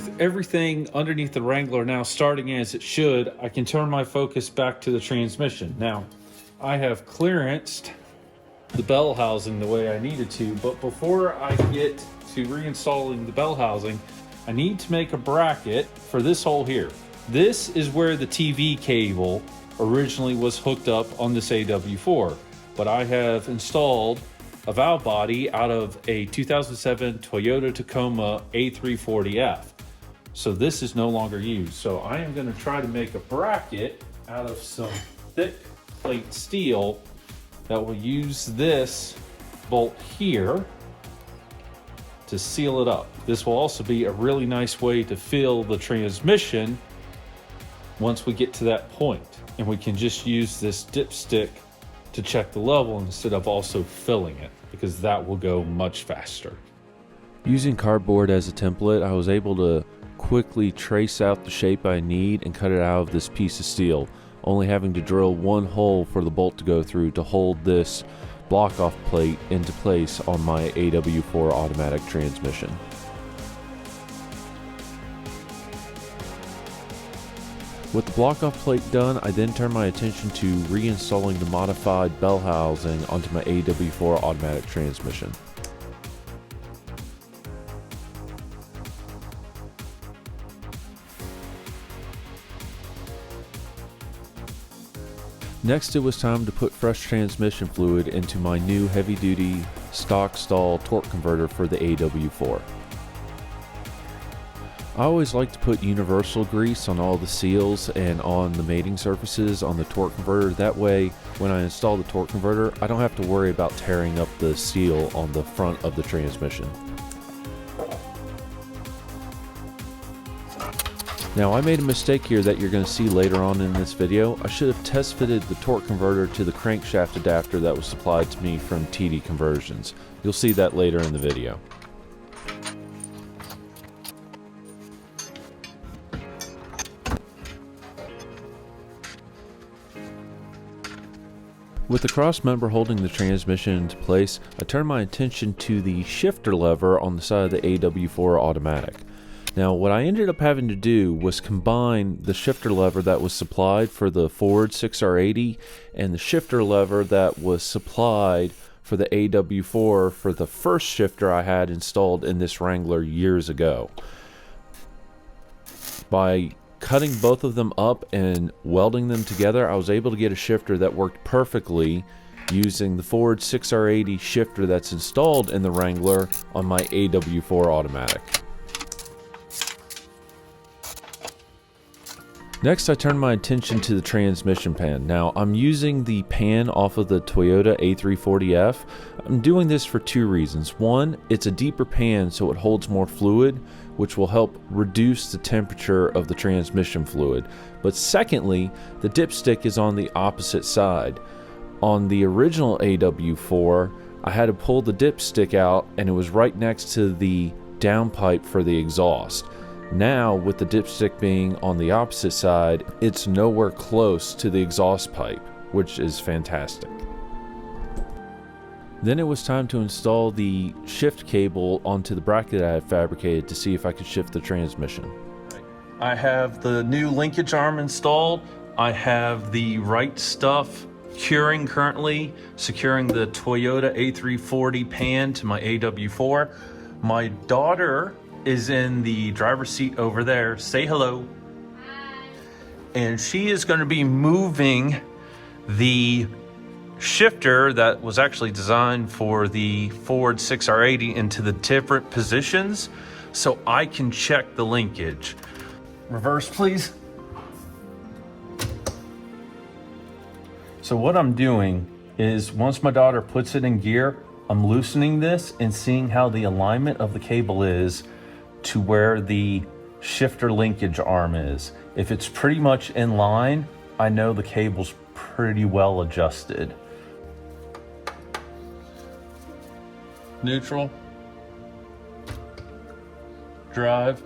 with everything underneath the Wrangler now starting as it should, I can turn my focus back to the transmission. Now, I have clearanced the bell housing the way I needed to, but before I get to reinstalling the bell housing, I need to make a bracket for this hole here. This is where the TV cable originally was hooked up on this AW4, but I have installed a valve body out of a 2007 Toyota Tacoma A340F. So this is no longer used. So I am going to try to make a bracket out of some thick plate steel that will use this bolt here to seal it up. This will also be a really nice way to fill the transmission once we get to that point. And we can just use this dipstick to check the level instead of also filling it, because that will go much faster. Using cardboard as a template, I was able to quickly trace out the shape I need and cut it out of this piece of steel, only having to drill one hole for the bolt to go through to hold this block-off plate into place on my AW4 automatic transmission. With the block-off plate done, I then turned my attention to reinstalling the modified bell housing onto my AW4 automatic transmission. Next, it was time to put fresh transmission fluid into my new heavy-duty stock stall torque converter for the AW4. I always like to put universal grease on all the seals and on the mating surfaces on the torque converter. That way, when I install the torque converter, I don't have to worry about tearing up the seal on the front of the transmission. Now, I made a mistake here that you're going to see later on in this video. I should have test fitted the torque converter to the crankshaft adapter that was supplied to me from TD Conversions. You'll see that later in the video. With the cross member holding the transmission into place, I turned my attention to the shifter lever on the side of the AW4 automatic. Now, what I ended up having to do was combine the shifter lever that was supplied for the Ford 6R80 and the shifter lever that was supplied for the AW4 for the first shifter I had installed in this Wrangler years ago. By cutting both of them up and welding them together, I was able to get a shifter that worked perfectly using the Ford 6R80 shifter that's installed in the Wrangler on my AW4 automatic. Next, I turned my attention to the transmission pan. Now, I'm using the pan off of the Toyota A340F. I'm doing this for two reasons. One, it's a deeper pan so it holds more fluid, which will help reduce the temperature of the transmission fluid. But secondly, the dipstick is on the opposite side. On the original AW4, I had to pull the dipstick out and it was right next to the downpipe for the exhaust. Now, with the dipstick being on the opposite side, it's nowhere close to the exhaust pipe, which is fantastic. Then it was time to install the shift cable onto the bracket I had fabricated to see if I could shift the transmission. I have the new linkage arm installed. I have the right stuff curing currently, securing the Toyota A340 pan to my AW4. My daughter is in the driver's seat over there. Say hello. Hi. And she is going to be moving the shifter that was actually designed for the Ford 6R80 into the different positions so I can check the linkage. Reverse, please. So what I'm doing is once my daughter puts it in gear, I'm loosening this and seeing how the alignment of the cable is to where the shifter linkage arm is. If it's pretty much in line, I know the cable's pretty well adjusted. Neutral, drive,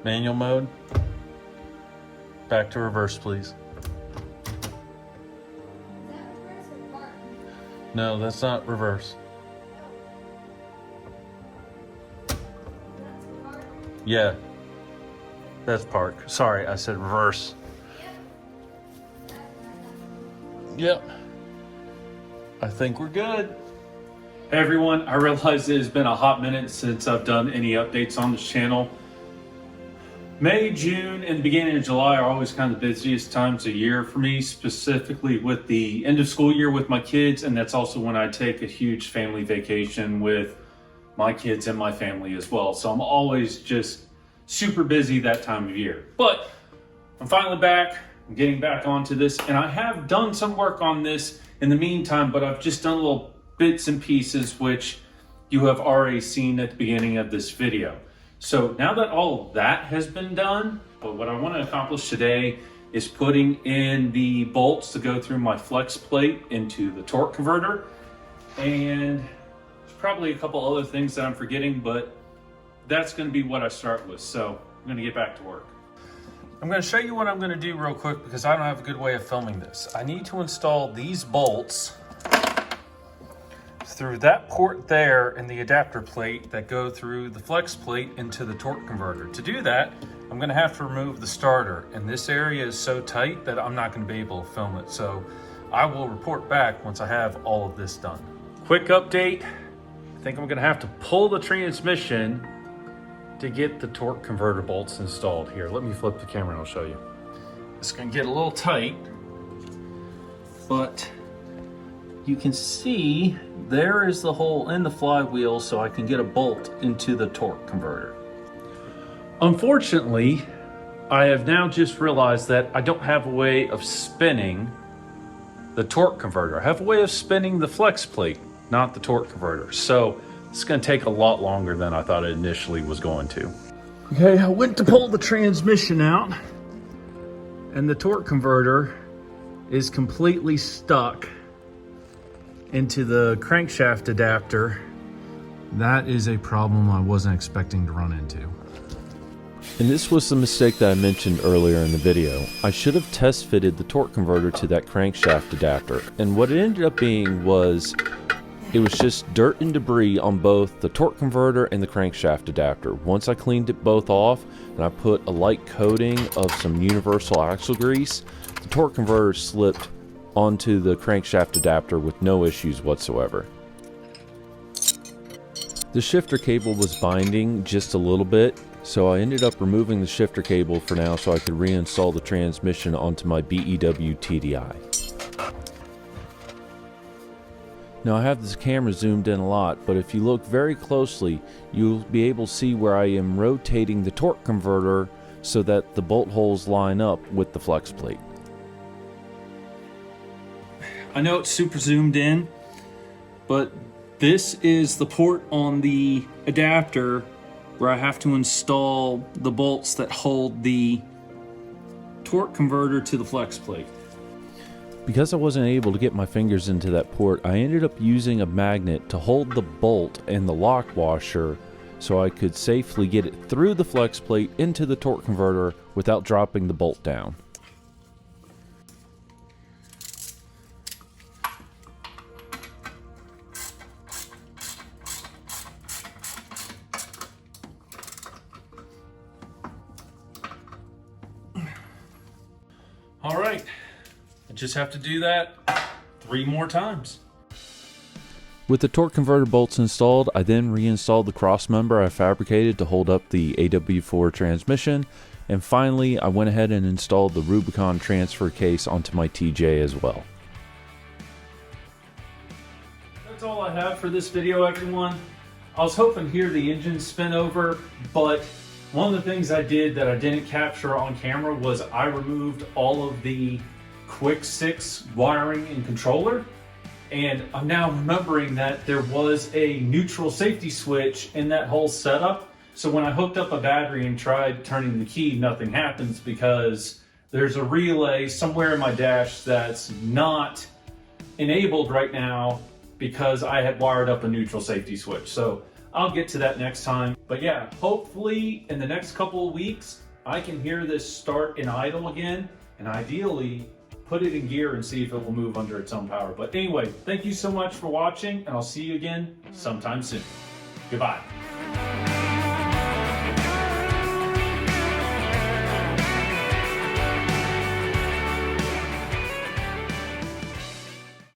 manual mode, back to reverse, please. No, that's not reverse. Yeah, that's park. Sorry, I said reverse. Yep. I think we're good. Hey everyone, I realize it has been a hot minute since I've done any updates on this channel. May, June, and the beginning of July are always kind of the busiest times of year for me, specifically with the end of school year with my kids, and that's also when I take a huge family vacation with my kids and my family as well. So I'm always just super busy that time of year. But I'm finally back. I'm getting back onto this, and I have done some work on this in the meantime, but I've just done little bits and pieces which you have already seen at the beginning of this video. So now that all of that has been done, what I want to accomplish today is putting in the bolts to go through my Flexplate into the torque converter. And there's probably a couple other things that I'm forgetting, but that's going to be what I start with. So I'm going to get back to work. I'm going to show you what I'm going to do real quick because I don't have a good way of filming this. I need to install these bolts through that port there and the adapter plate that go through the flex plate into the torque converter. To do that, I'm going to have to remove the starter, and this area is so tight that I'm not going to be able to film it. So I will report back once I have all of this done. Quick update. I think I'm going to have to pull the transmission to get the torque converter bolts installed. Here, let me flip the camera and I'll show you. It's going to get a little tight, but you can see there is the hole in the flywheel so I can get a bolt into the torque converter. Unfortunately, I have now just realized that I don't have a way of spinning the torque converter. I have a way of spinning the flex plate, not the torque converter. So it's going to take a lot longer than I thought it initially was going to. Okay, I went to pull the transmission out and the torque converter is completely stuck into the crankshaft adapter. That is a problem I wasn't expecting to run into. And this was the mistake that I mentioned earlier in the video. I should have test fitted the torque converter to that crankshaft adapter, and what it ended up being was it was just dirt and debris on both the torque converter and the crankshaft adapter. Once I cleaned it both off and I put a light coating of some universal axle grease, the torque converter slipped onto the crankshaft adapter with no issues whatsoever. The shifter cable was binding just a little bit, so I ended up removing the shifter cable for now so I could reinstall the transmission onto my BEW TDI. Now I have this camera zoomed in a lot, but if you look very closely, you'll be able to see where I am rotating the torque converter so that the bolt holes line up with the flex plate. I know it's super zoomed in, but this is the port on the adapter where I have to install the bolts that hold the torque converter to the flex plate. Because I wasn't able to get my fingers into that port, I ended up using a magnet to hold the bolt and the lock washer so I could safely get it through the flex plate into the torque converter without dropping the bolt down. All right, I just have to do that 3 more times. With the torque converter bolts installed, I then reinstalled the cross member I fabricated to hold up the AW4 transmission, and finally I went ahead and installed the Rubicon transfer case onto my TJ as well. That's all I have for this video, everyone. I was hoping to hear the engine spin over, but one of the things I did that I didn't capture on camera was I removed all of the quick 6 wiring and controller. And I'm now remembering that there was a neutral safety switch in that whole setup. So when I hooked up a battery and tried turning the key, nothing happens because there's a relay somewhere in my dash that's not enabled right now because I had wired up a neutral safety switch. So I'll get to that next time. But yeah, hopefully in the next couple of weeks, I can hear this start and idle again, and ideally put it in gear and see if it will move under its own power. But anyway, thank you so much for watching, and I'll see you again sometime soon. Goodbye.